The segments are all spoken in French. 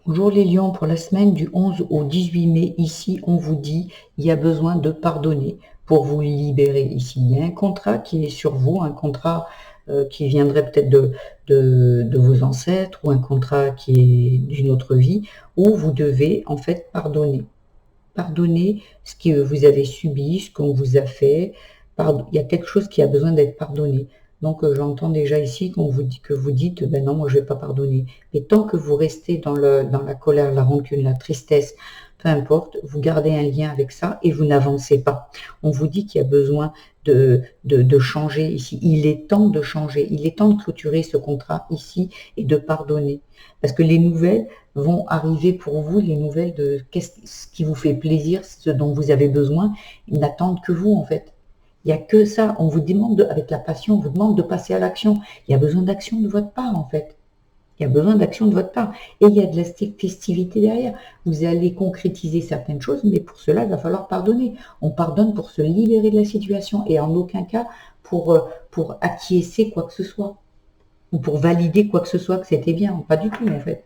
Bonjour les lions, pour la semaine du 11 au 18 mai, ici on vous dit il y a besoin de pardonner pour vous libérer ici. Il y a un contrat qui est sur vous, un contrat qui viendrait peut-être de vos ancêtres ou un contrat qui est d'une autre vie où vous devez en fait pardonner. Pardonner ce que vous avez subi, ce qu'on vous a fait. Il y a quelque chose qui a besoin d'être pardonné. Donc j'entends déjà ici que vous dites, ben non, moi je vais pas pardonner. Mais tant que vous restez dans la colère, la rancune, la tristesse, peu importe, vous gardez un lien avec ça et vous n'avancez pas. On vous dit qu'il y a besoin de changer ici. Il est temps de changer. Il est temps de clôturer ce contrat ici et de pardonner. Parce que les nouvelles vont arriver pour vous, les nouvelles de ce qui vous fait plaisir, ce dont vous avez besoin, ils n'attendent que vous en fait. Il n'y a que ça. On vous demande, avec la passion, on vous demande de passer à l'action. Il y a besoin d'action de votre part, en fait. Il y a besoin d'action de votre part. Et il y a de la festivité derrière. Vous allez concrétiser certaines choses, mais pour cela, il va falloir pardonner. On pardonne pour se libérer de la situation et en aucun cas pour acquiescer quoi que ce soit. Ou pour valider quoi que ce soit que c'était bien. Pas du tout, en fait.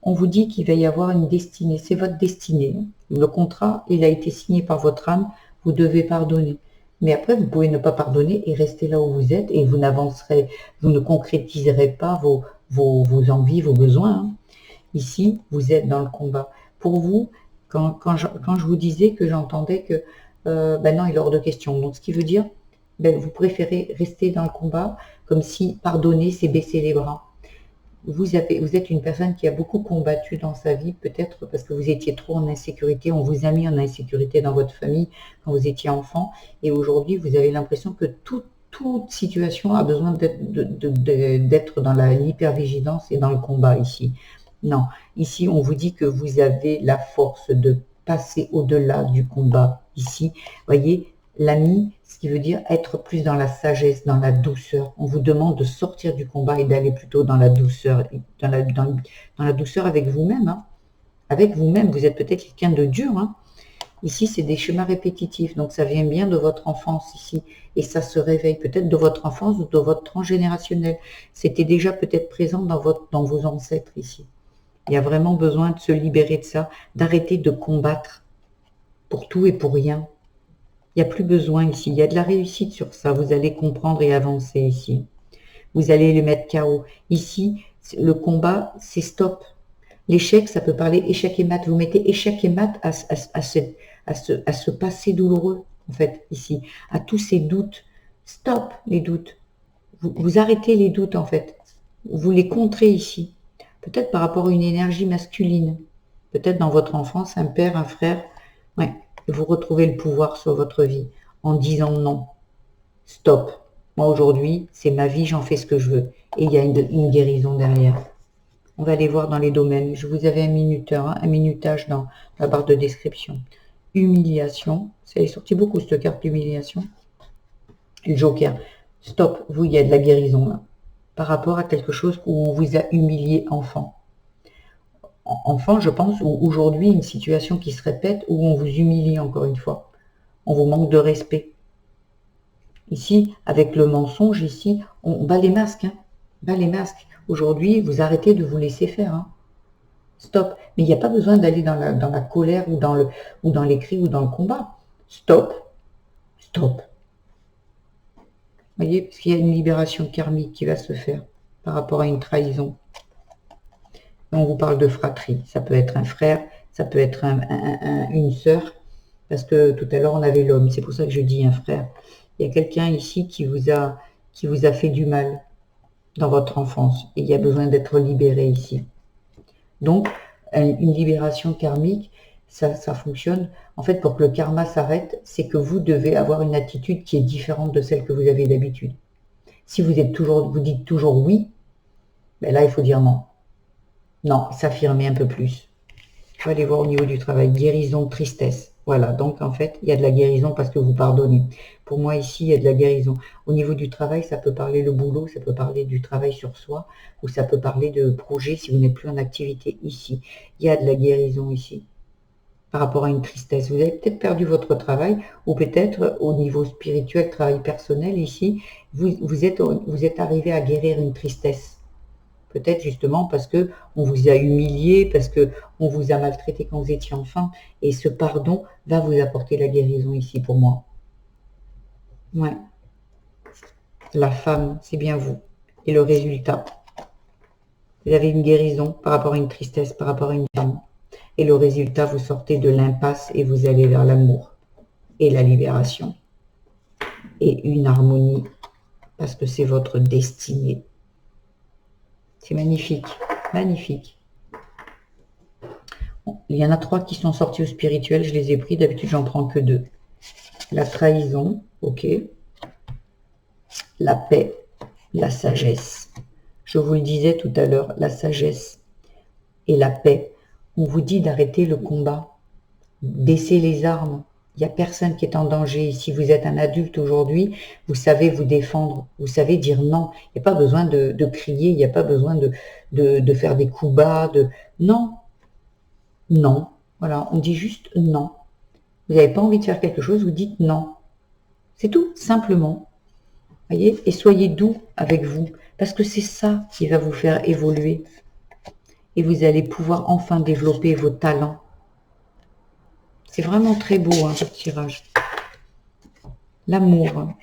On vous dit qu'il va y avoir une destinée. C'est votre destinée. Le contrat, il a été signé par votre âme. Vous devez pardonner. Mais après, vous pouvez ne pas pardonner et rester là où vous êtes et vous n'avancerez, vous ne concrétiserez pas vos envies, vos besoins. Hein. Ici, vous êtes dans le combat. Pour vous, quand je vous disais que j'entendais que ben non, il est hors de question. Donc, ce qui veut dire, ben, vous préférez rester dans le combat comme si pardonner, c'est baisser les bras. Vous êtes une personne qui a beaucoup combattu dans sa vie, peut-être parce que vous étiez trop en insécurité, on vous a mis en insécurité dans votre famille quand vous étiez enfant, et aujourd'hui vous avez l'impression que toute situation a besoin d'être dans l'hypervigilance et dans le combat ici. Non, ici on vous dit que vous avez la force de passer au-delà du combat ici. Voyez, l'ami, ce qui veut dire être plus dans la sagesse, dans la douceur. On vous demande de sortir du combat et d'aller plutôt dans la douceur, dans la douceur avec vous-même. Hein. Avec vous-même, vous êtes peut-être quelqu'un de dur. Hein. Ici, c'est des schémas répétitifs, donc ça vient bien de votre enfance ici. Et ça se réveille peut-être de votre enfance ou de votre transgénérationnel. C'était déjà peut-être présent dans vos ancêtres ici. Il y a vraiment besoin de se libérer de ça, d'arrêter de combattre pour tout et pour rien. Il n'y a plus besoin ici. Il y a de la réussite sur ça. Vous allez comprendre et avancer ici. Vous allez les mettre KO. Ici, le combat, c'est stop. L'échec, ça peut parler échec et mat. Vous mettez échec et mat à ce passé douloureux, en fait, ici. À tous ces doutes. Stop les doutes. Vous arrêtez les doutes, en fait. Vous les contrez ici. Peut-être par rapport à une énergie masculine. Peut-être dans votre enfance, un père, un frère. Ouais. Et vous retrouvez le pouvoir sur votre vie en disant non. Stop. Moi aujourd'hui, c'est ma vie, j'en fais ce que je veux. Et il y a une guérison derrière. On va aller voir dans les domaines. Je vous avais un minuteur, hein, un minutage dans la barre de description. Humiliation. Ça est sorti beaucoup cette carte d'humiliation. Le joker. Stop. Vous, il y a de la guérison là. Par rapport à quelque chose où on vous a humilié enfant. Enfant, je pense, ou aujourd'hui, une situation qui se répète où on vous humilie encore une fois. On vous manque de respect. Ici, avec le mensonge, ici, on bat les masques. Hein. Bat les masques. Aujourd'hui, vous arrêtez de vous laisser faire. Hein. Stop. Mais il n'y a pas besoin d'aller dans la colère ou dans les cris ou dans le combat. Stop. Stop. Vous voyez, parce qu'il y a une libération karmique qui va se faire par rapport à une trahison. On vous parle de fratrie. Ça peut être un frère, ça peut être une sœur, parce que tout à l'heure on avait l'homme. C'est pour ça que je dis un frère. Il y a quelqu'un ici qui vous a fait du mal dans votre enfance. Et il y a besoin d'être libéré ici. Donc, une libération karmique, ça fonctionne. En fait, pour que le karma s'arrête, c'est que vous devez avoir une attitude qui est différente de celle que vous avez d'habitude. Si vous dites toujours oui, ben là, il faut dire non. Non, s'affirmer un peu plus. Je vais aller voir au niveau du travail. Guérison, tristesse. Voilà, donc en fait, il y a de la guérison parce que vous pardonnez. Pour moi, ici, il y a de la guérison. Au niveau du travail, ça peut parler le boulot, ça peut parler du travail sur soi, ou ça peut parler de projet si vous n'êtes plus en activité ici. Il y a de la guérison ici, par rapport à une tristesse. Vous avez peut-être perdu votre travail, ou peut-être au niveau spirituel, travail personnel ici, vous êtes arrivé à guérir une tristesse. peut-être justement parce que on vous a humilié, parce que on vous a maltraité quand vous étiez enfant, et ce pardon va vous apporter la guérison ici pour moi. Ouais. La femme, c'est bien vous. Et le résultat, vous avez une guérison par rapport à une tristesse, par rapport à une femme. Et le résultat, vous sortez de l'impasse et vous allez vers l'amour et la libération. Et une harmonie, parce que c'est votre destinée. C'est magnifique, magnifique. Bon, il y en a 3 qui sont sortis au spirituel, je les ai pris, d'habitude j'en prends que 2. La trahison, ok. La paix, la sagesse. Je vous le disais tout à l'heure, la sagesse et la paix. On vous dit d'arrêter le combat, baisser les armes. Il n'y a personne qui est en danger. Si vous êtes un adulte aujourd'hui, vous savez vous défendre, vous savez dire non. Il n'y a pas besoin de crier, il n'y a pas besoin de faire des coups bas. Non, non. Voilà, on dit juste non. Vous n'avez pas envie de faire quelque chose, vous dites non. C'est tout, simplement. Voyez, et soyez doux avec vous, parce que c'est ça qui va vous faire évoluer. Et vous allez pouvoir enfin développer vos talents. C'est vraiment très beau, hein, ce tirage. L'amour,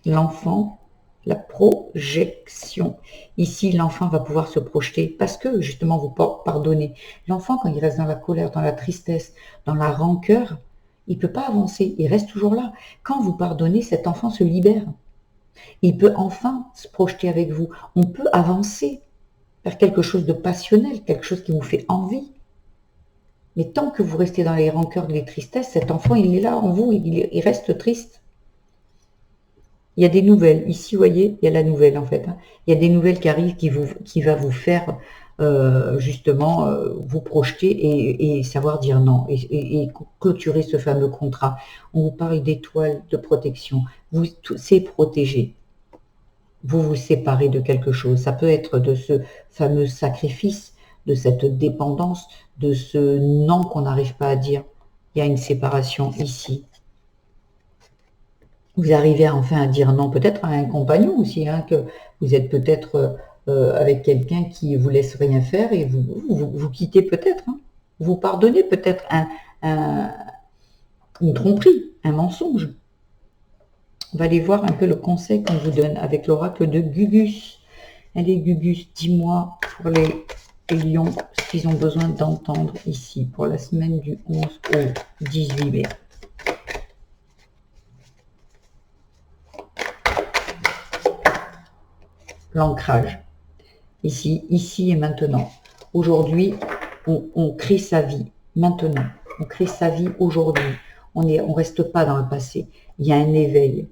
l'enfant, la projection. Ici, l'enfant va pouvoir se projeter parce que, justement, vous pardonnez. L'enfant, quand il reste dans la colère, dans la tristesse, dans la rancœur, il ne peut pas avancer, il reste toujours là. Quand vous pardonnez, cet enfant se libère. Il peut enfin se projeter avec vous. On peut avancer vers quelque chose de passionnel, quelque chose qui vous fait envie. Mais tant que vous restez dans les rancœurs, les tristesses, cet enfant, il est là en vous, il reste triste. Il y a des nouvelles. Ici, vous voyez, il y a la nouvelle en fait. Il y a des nouvelles qui arrivent qui va vous faire justement vous projeter et savoir dire non et clôturer ce fameux contrat. On vous parle d'étoiles de protection. C'est protégé. Vous vous séparez de quelque chose. Ça peut être de ce fameux sacrifice, de cette dépendance, de ce non qu'on n'arrive pas à dire. Il y a une séparation ici. Vous arrivez enfin à dire non, peut-être à un compagnon aussi, hein, que vous êtes peut-être avec quelqu'un qui vous laisse rien faire et vous quittez peut-être. Hein. Vous pardonnez peut-être une tromperie, un mensonge. On va aller voir un peu le conseil qu'on vous donne avec l'oracle de Gugus. Allez Gugus, dis-moi pour les lions ce qu'ils ont besoin d'entendre ici pour la semaine du 11 au 18 mai. L'ancrage. Ici et maintenant. Aujourd'hui, on crée sa vie. Maintenant, on crée sa vie aujourd'hui. On reste pas dans le passé. Il y a un éveil.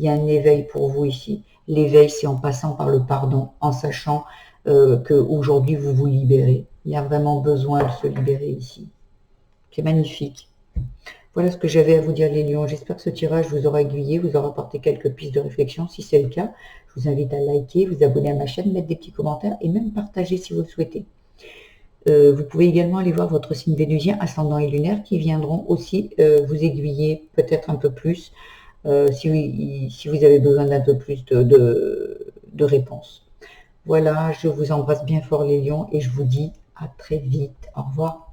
Il y a un éveil pour vous ici. L'éveil, c'est en passant par le pardon, en sachant qu'aujourd'hui, vous vous libérez. Il y a vraiment besoin de se libérer ici. C'est magnifique. Voilà ce que j'avais à vous dire les lions. J'espère que ce tirage vous aura aiguillé, vous aura apporté quelques pistes de réflexion. Si c'est le cas, je vous invite à liker, vous abonner à ma chaîne, mettre des petits commentaires et même partager si vous le souhaitez. Vous pouvez également aller voir votre signe vénusien, ascendant et lunaire qui viendront aussi vous aiguiller peut-être un peu plus si vous avez besoin d'un peu plus de réponses. Voilà, je vous embrasse bien fort les lions et je vous dis à très vite. Au revoir.